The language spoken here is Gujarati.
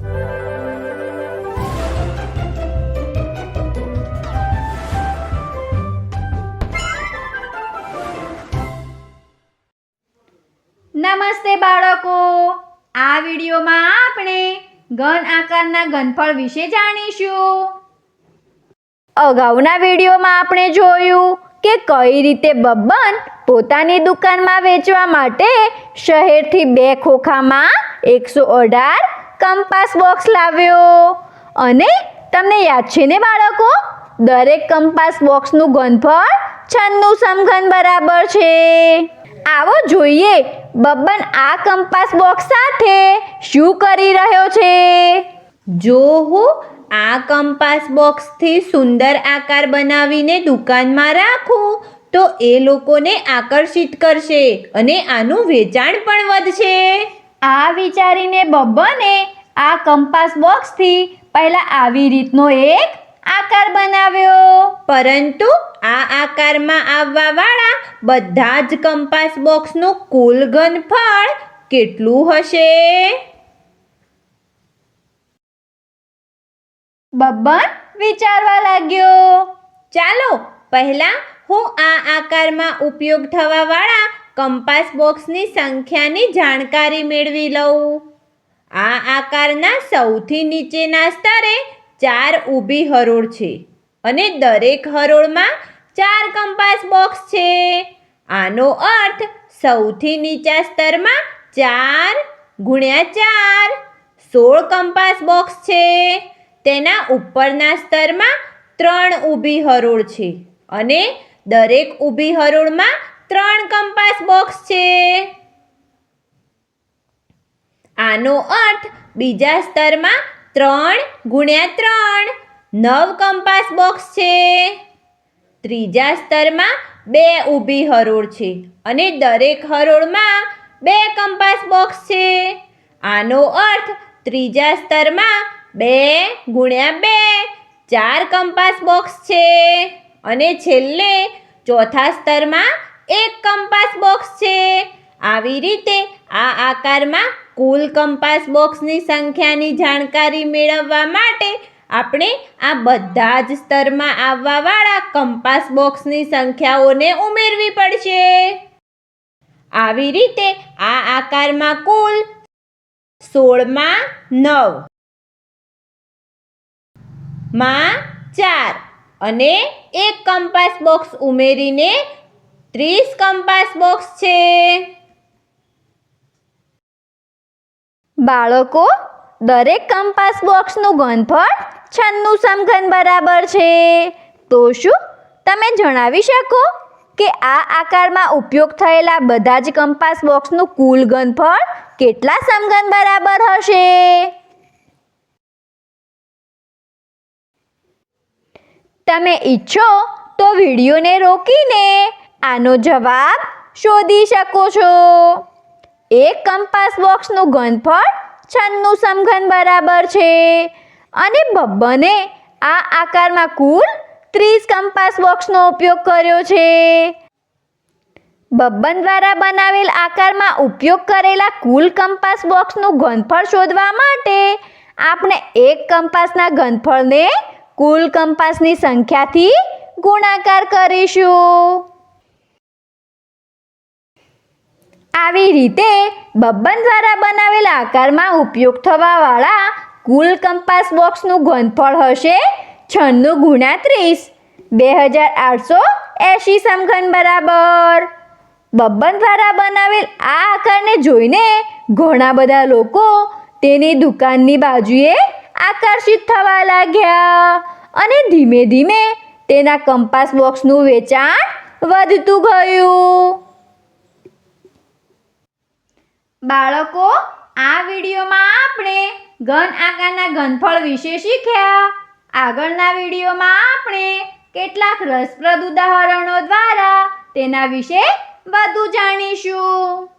નમસ્તે બાળકો, આ વિડીયોમાં આપણે ઘન આકારના ઘનફળ વિશે જાણીશું. અગાઉના વિડીયોમાં આપણે જોયું કે કઈ રીતે બબ્બન પોતાની દુકાનમાં વેચવા માટે શહેરથી 2 ખોખામાં 118 કંપાસ બોક્સ લાવ્યો. અને તમને યાદ છે ને બાળકો, દરેક કંપાસ બોક્સનું ઘનફળ 96 સમઘન બરાબર છે. આવો જોઈએ બબ્બન આ કંપાસ બોક્સ સાથે શું કરી રહ્યો છે. જો હું આ કંપાસ બોક્સથી સુંદર આકાર બનાવીને દુકાનમાં રાખું તો એ લોકોને આકર્ષિત કરશે અને આનું વેચાણ પણ વધશે. આ વિચારીને બબ્બને આ કંપાસ બોક્સથી પહેલા આવી રીતનો એક આકાર બનાવ્યો. પરંતુ આ આકારમાં આવવાવાળા બધા જ કંપાસ બોક્સનું કુલ ઘનફળ કેટલું હશે? બબ્બન વિચારવા લાગ્યો. ચાલો પહેલા હું આ આકારમાં ઉપયોગ થવાવાળા કંપાસ બોક્સની સંખ્યાની જાણકારી મેળવી લઉં. આ આકારના સૌથી નીચેના સ્તરે 4 ઊભી હરોળ છે અને દરેક હરોળમાં 4 કંપાસ બોક્સ છે. આનો અર્થ સૌથી નીચા સ્તરમાં 4 × 4 16 કંપાસ બોક્સ છે. તેના ઉપરના સ્તરમાં 3 ઊભી હરોળ છે અને દરેક ઊભી હરોળમાં 3 કંપાસ બોક્સ છે. આનો અર્થ બીજા સ્તરમાં 3 × 3 9 કંપાસ બોક્સ છે. ત્રીજા સ્તરમાં 2 ઊભી હરોળ છે અને દરેક હરોળમાં 2 કંપાસ બોક્સ છે. આનો અર્થ ત્રીજા સ્તરમાં 2 × 2 4 કંપાસ બોક્સ છે અને છેલ્લે ચોથા સ્તરમાં 1 કંપાસ બોક્સ છે. આવી રીતે આ આકારમાં કુલ કંપાસ બોક્સની સંખ્યાની જાણકારી મેળવવા માટે આપણે આ બધા જ સ્તરમાં આવવાવાળા કંપાસ બોક્સની સંખ્યાઓને ઉમેરવી પડશે. આવી રીતે આ આકારમાં કુલ 16 માં 9 માં 4 અને 1 કંપાસ બોક્સ ઉમેરીને 30 કંપાસ બોક્સ છે. બાળકો, દરેક કંપાસ બોક્સનું ઘનફળ 96 સમઘન બરાબર છે. તો શું તમે જણાવી શકો કે આ આકારમાં ઉપયોગ થયેલા બધા જ કંપાસ બોક્સનું કુલ ઘનફળ કેટલા સમઘન બરાબર હશે? તમે ઈચ્છો તો વિડીયોને રોકીને આનો જવાબ શોધી શકો છો. એક કંપાસ બોક્સનું ઘનફળ 96 સમઘન બરાબર છે અને બબ્બને આ આકારમાં કુલ 30 કંપાસ બોક્સનો ઉપયોગ કર્યો છે. બબ્બન દ્વારા બનાવેલ આકારમાં ઉપયોગ કરેલા કુલ કંપાસ બોક્સનું ઘનફળ શોધવા માટે આપણે એક કંપાસના ઘનફળને કુલ કંપાસની સંખ્યાથી ગુણાકાર કરીશું. આવી રીતે બબ્બન દ્વારા બનાવેલ આકારમાં ઉપયોગ થવાવાળા કુલ કંપાસ બોક્સનું ઘનફળ હશે 96 × 30 2880 સમઘન બરાબર. બબ્બન દ્વારા બનાવેલ આ આકારને જોઈને ઘણા બધા લોકો તેની દુકાનની બાજુએ આકર્ષિત થવા લાગ્યા અને ધીમે ધીમે તેના કંપાસ બોક્સનું વેચાણ વધતું ગયું. બાળકો, આ વિડીયોમાં આપણે ઘન આકારના ઘનફળ વિશે શીખ્યા. આગળના વિડીયોમાં આપણે કેટલાક રસપ્રદ ઉદાહરણો દ્વારા તેના વિશે વધુ જાણીશું.